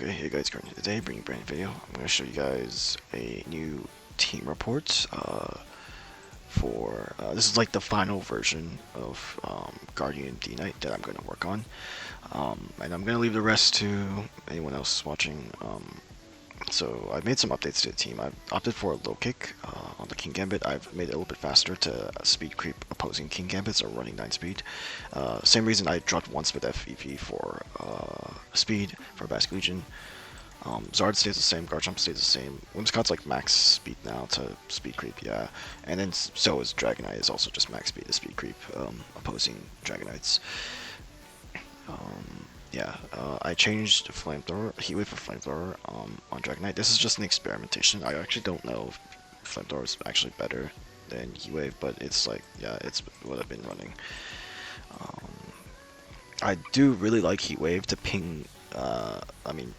Okay, hey guys, Garden today, bringing a brand new video. I'm going to show you guys a new team report for, this is like the final version of Guardian D-Knight that I'm going to work on. And I'm going to leave the rest to anyone else watching. So I've made some updates to the team. I've opted for a low kick on the King Gambit. I've made it a little bit faster to speed creep opposing King Gambits or running 9 speed. Same reason I dropped 1 speed FEP for speed for Basque Legion. Zard stays the same, Garchomp stays the same. Whimsicott's like max speed now to speed creep, yeah. And then so is Dragonite, is also just max speed to speed creep, opposing Dragonites. Yeah, I changed Flamethrower, Heatwave for Flamethrower on Dragonite. This is just an experimentation. I actually don't know if Flamethrower is actually better than Heatwave, but it's like, yeah, it's what I've been running. I do really like Heatwave to ping,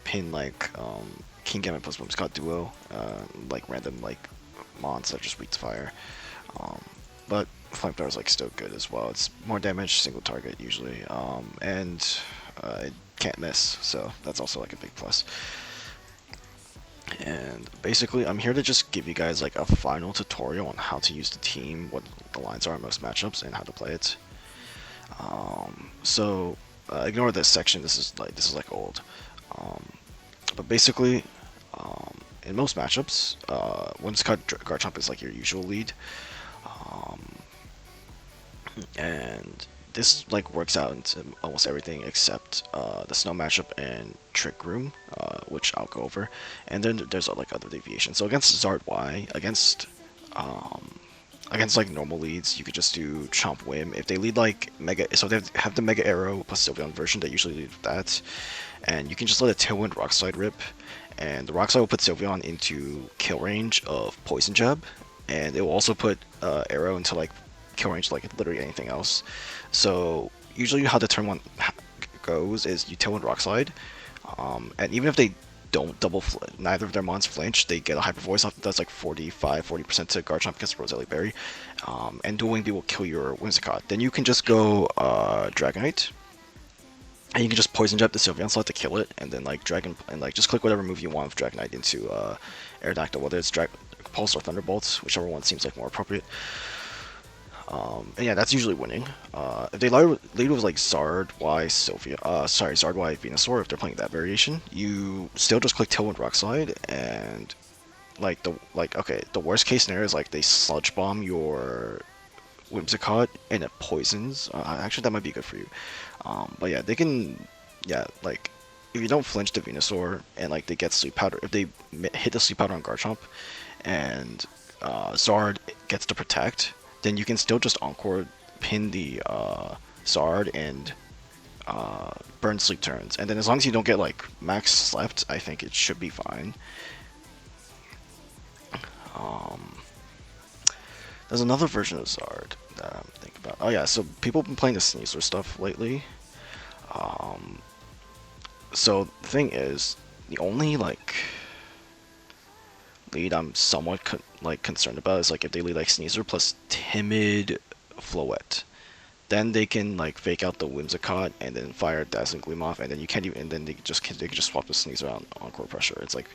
pin like King Gambit plus Whimsicott duo, like random like mons that are just weak to fire. But Flamethrower is like still good as well. It's more damage, single target usually, and it can't miss, so that's also like a big plus. And basically, I'm here to just give you guys like a final tutorial on how to use the team, what the lines are in most matchups, and how to play it. Ignore this section. This is like old. But basically, in most matchups, Whimsicott Garchomp is like your usual lead. And this like works out into almost everything except the snow matchup and trick room, which I'll go over, and then there's like other deviations. So against Zard Y, against like normal leads, you could just do Chomp Whim. If they lead like Mega, so they have the Mega Arrow plus Sylveon version, they usually lead with that, and you can just let a Tailwind Rock Slide rip, and the Rock Slide will put Sylveon into kill range of Poison Jab, and it will also put Arrow into like kill range like literally anything else. So usually how the turn 1 goes is you Tailwind Rock Slide, and even if they don't neither of their mons flinch, they get a Hyper Voice off that does like 40% to Garchomp against Roselia Berry, and Dual Wing Beat will kill your Whimsicott. Then you can just go Dragonite, and you can just Poison Jab the Sylveon slot to kill it, and then like just click whatever move you want with Dragonite into Aerodactyl, whether it's Pulse or Thunderbolt, whichever one seems like more appropriate. And yeah, that's usually winning. If they lead with like Zard Y Zard Y Venusaur, if they're playing that variation, you still just click Tailwind Rock Slide, and the worst case scenario is like they Sludge Bomb your Whimsicott and it poisons. Actually, that might be good for you. But yeah, they can, yeah, like if you don't flinch the Venusaur and like they get Sleep Powder, if they hit the Sleep Powder on Garchomp, and Zard gets to protect, then you can still just Encore pin the Zard and burn sleep turns. And then as long as you don't get like max slept, I think it should be fine. There's another version of Zard that I'm thinking about. Oh yeah, so people have been playing the Sneasler stuff lately. So the thing is, the only like lead I'm somewhat concerned about is like if they lead like Sneasler plus Timid Floette, then they can like fake out the Whimsicott and then fire Dazzling Gleam off, and then you can't even, and then they can just swap the Sneasler out on Core Pressure. It's like,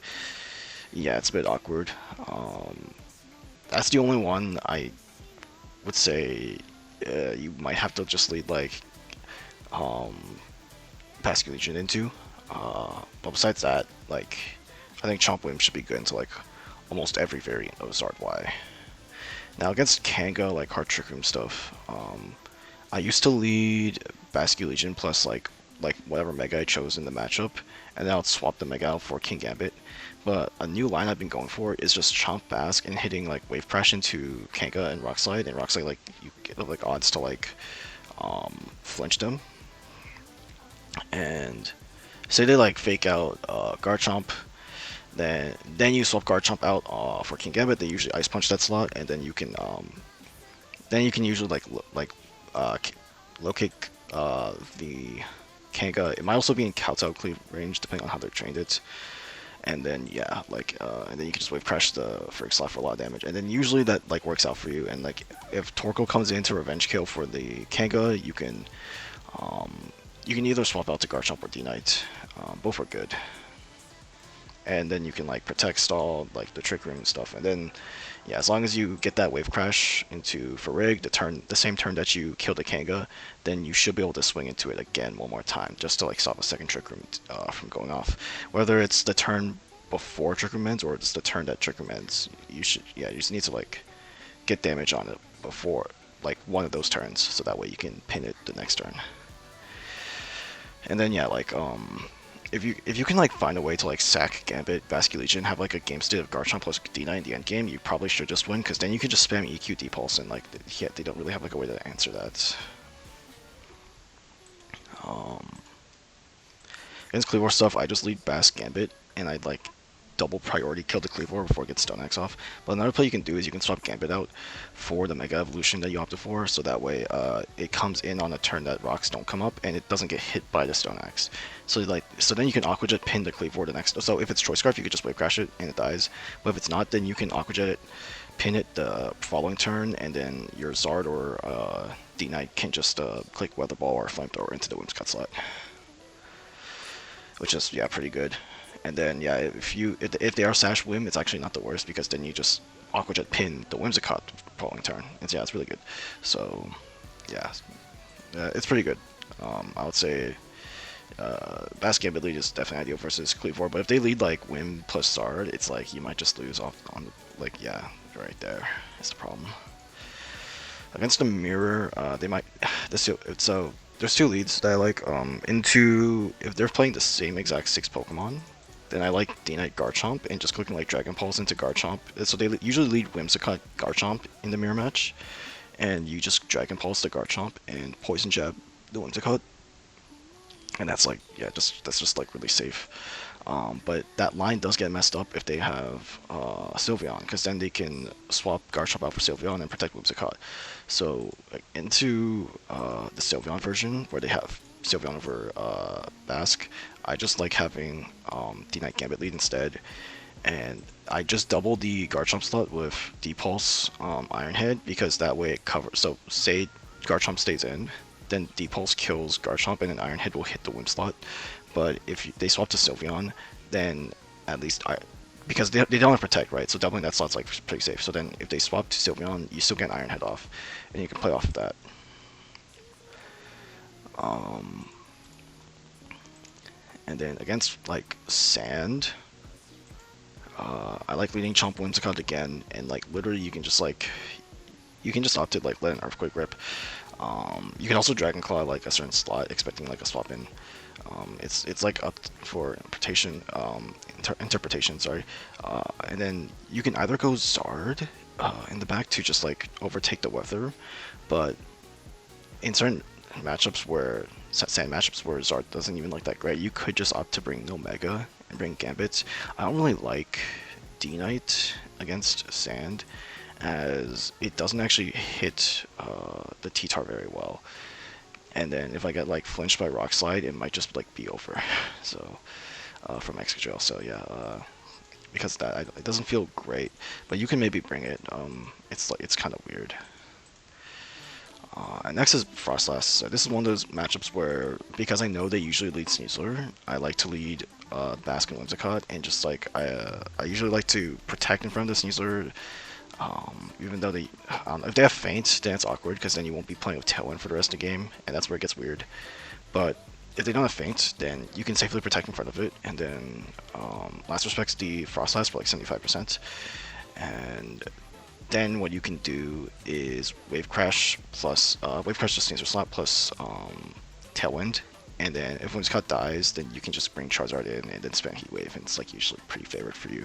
yeah, it's a bit awkward. That's the only one I would say you might have to just lead like Basque Legion into. But besides that, like I think Chomp Whim should be good into like almost every variant of Zard Y. Now against Kanga, like hard Trick Room stuff, I used to lead Basque Legion plus like whatever Mega I chose in the matchup, and then I'll swap the Mega out for King Gambit. But a new line I've been going for is just Chomp Basque and hitting like Wave Crash into Kanga and Rock Slide, and Rock Slide like you get like odds to like flinch them. And say they like fake out Garchomp, then you swap Garchomp out for King Gambit. They usually Ice Punch that slot, and then you can usually locate the Kanga. It might also be in Kowtow cleave range depending on how they're trained it. And then yeah, and then you can just Wave Crash the Frick slot for a lot of damage. And then usually that like works out for you. And like if Torkoal comes in to revenge kill for the Kanga, you can either swap out to Garchomp or D-Knight. Both are good. and then you can like protect stall like the trick room and stuff, and then yeah, as long as you get that wave crash into Farig the same turn that you kill the Kanga, then you should be able to swing into it again one more time just to like stop a second trick room from going off. Whether it's the turn before trick room ends or it's the turn that trick room ends, you just need to like get damage on it before like one of those turns, so that way you can pin it the next turn. And then yeah, like if you can like find a way to like sack Gambit, Basculegion, have like a game state of Garchomp plus D9 in the end game, you probably should just win, because then you can just spam EQ D-Pulse, and like yeah, they don't really have like a way to answer that. Against Cleavor stuff, I just lead Bass Gambit, and I'd like double priority kill the Cleavor before it gets Stone Axe off. But another play you can do is you can swap Gambit out for the Mega Evolution that you opted for, so that way it comes in on a turn that rocks don't come up, and it doesn't get hit by the Stone Axe. So then you can Aqua Jet pin the Cleavor the next. So if it's Choice Scarf, you could just Wave Crash it and it dies. But if it's not, then you can Aqua Jet it, pin it the following turn, and then your Zard or D-Knight can just click Weather Ball or Flamethrower into the Whimsicott slot, which is yeah pretty good. And then yeah, if they are Sash Whim, it's actually not the worst, because then you just Aqua Jet pin the Whimsicott following turn. And yeah, it's really good. So yeah, it's pretty good. I would say Bass Gambit lead is definitely ideal versus Cleavor, but if they lead like Whim plus Zard, it's like you might just lose off on the, like yeah, right there is the problem. Against the Mirror, they might so there's two leads that I like. If they're playing the same exact 6 Pokemon, then I like D-Knight Garchomp and just clicking like Dragon Pulse into Garchomp. So they usually lead Whimsicott Garchomp in the mirror match, and you just Dragon Pulse the Garchomp and Poison Jab the Whimsicott, and that's like that's just like really safe. But that line does get messed up if they have Sylveon, because then they can swap Garchomp out for Sylveon and protect Whimsicott. So like, into the Sylveon version, where they have Sylveon over Basque, I just like having D-Knight Gambit lead instead, and I just double the Garchomp slot with D-Pulse Iron Head, because that way it covers. So say Garchomp stays in, then D-Pulse kills Garchomp, and then Iron Head will hit the Whim slot. But if they swap to Sylveon, then at least because they don't have Protect, right? So doubling that slot's like pretty safe. So then if they swap to Sylveon, you still get Iron Head off, and you can play off of that. And then against like Sand, I like leading Chomp Whimsicott again, and like literally you can just opt to like let an Earthquake rip. You can also Dragon Claw like a certain slot, expecting like a swap in. It's like up for interpretation, sorry. And then you can either go Zard in the back to just like overtake the weather, but in certain matchups where Sand matchups where Zard doesn't even look that great, you could just opt to bring no Mega and bring Gambit. I don't really like D-Knight against Sand, as it doesn't actually hit the T-Tar very well. And then if I get like flinched by Rock Slide, it might just like be over. So from Excadrill, so yeah, because of that it doesn't feel great. But you can maybe bring it. It's kind of weird. And next is Frostlass. So this is one of those matchups where, because I know they usually lead Sneasler, I like to lead Basque and Whimsicott, and just like I usually like to protect in front of the Sneasler. Even though if they have Feint, then it's awkward, because then you won't be playing with Tailwind for the rest of the game, and that's where it gets weird. But if they don't have Feint, then you can safely protect in front of it, and then last respects the Frostlass for like 75%. And then what you can do is Wave Crash plus Wave Crash just Sneasler slot plus Tailwind, and then if Whimsicott dies, then you can just bring Charizard in and then spam Heat Wave, and it's like usually pretty favored for you.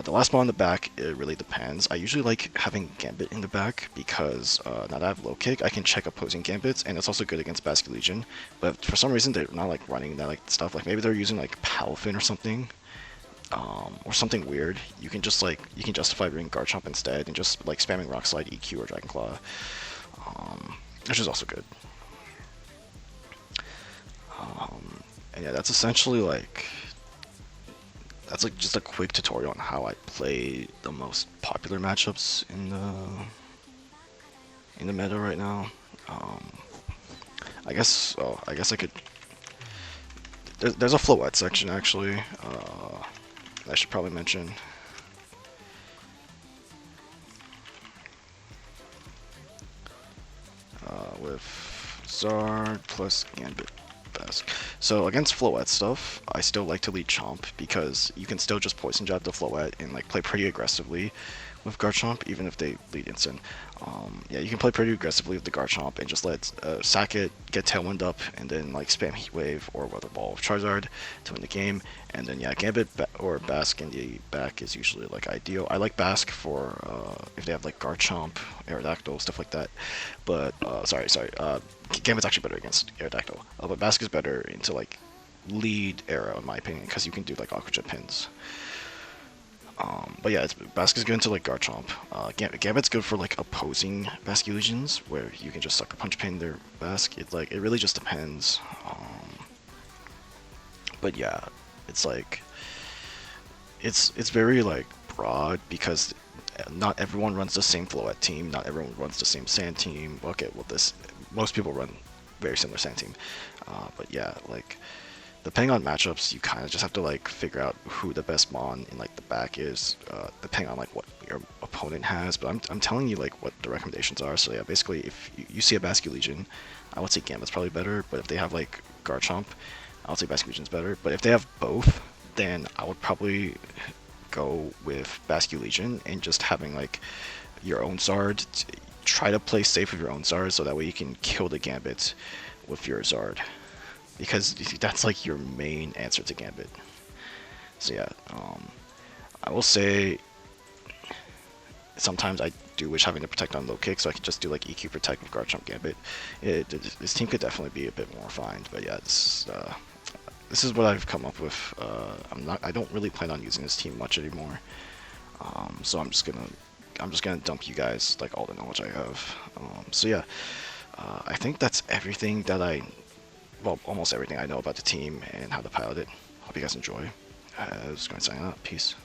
The last ball in the back, it really depends. I usually like having Gambit in the back, because now that I have low kick, I can check opposing Gambits, and it's also good against Basculegion. But for some reason, they're not like running that like stuff. Like maybe they're using like Palafin or something, or something weird. You can justify bringing Garchomp instead and just like spamming Rock Slide, EQ, or Dragon Claw, which is also good. And yeah, that's essentially like. That's like just a quick tutorial on how I play the most popular matchups in the meta right now. I guess I could. There's a Floette section actually. I should probably mention. With Zard plus Gambit Bask. So against Floette stuff, I still like to lead Chomp because you can still just Poison Jab the Floette and like play pretty aggressively with Garchomp, even if they lead instant. Yeah, you can play pretty aggressively with the Garchomp and just let Sackett get Tailwind up and then like spam Heat Wave or Weather Ball with Charizard to win the game. And then yeah, Gambit or Bask in the back is usually like ideal. I like Bask for if they have like Garchomp, Aerodactyl, stuff like that. But sorry, Gambit's actually better against Aerodactyl. But Bask is better into like lead era in my opinion because you can do like Aqua Jet pins. But yeah, Bask is good into like Garchomp. Gambit's good for like opposing Basculegions, where you can just Sucker Punch pin their Bask. It really just depends. But yeah, it's like it's very like broad because not everyone runs the same Floette team. Not everyone runs the same Sand team. Okay, well this most people run very similar Sand team. But yeah, like depending on matchups, you kind of just have to like figure out who the best mon in like the back is, depending on like what your opponent has. But I'm telling you like what the recommendations are. So yeah, basically if you see a Basculegion, I would say Gambit's probably better. But if they have like Garchomp, I would say Basculegion's better. But if they have both, then I would probably go with Basculegion and just having like your own Zard. Try to play safe with your own Zard so that way you can kill the Gambit with your Zard. Because that's like your main answer to Gambit. So yeah, I will say sometimes I do wish having to protect on low kick, so I could just do like EQ protect with Garchomp Gambit. This team could definitely be a bit more refined, but yeah, this is what I've come up with. I don't really plan on using this team much anymore. So I'm just gonna dump you guys like all the knowledge I have. So yeah, I think that's everything that well, almost everything I know about the team and how to pilot it. Hope you guys enjoy. I was going to sign out. Peace.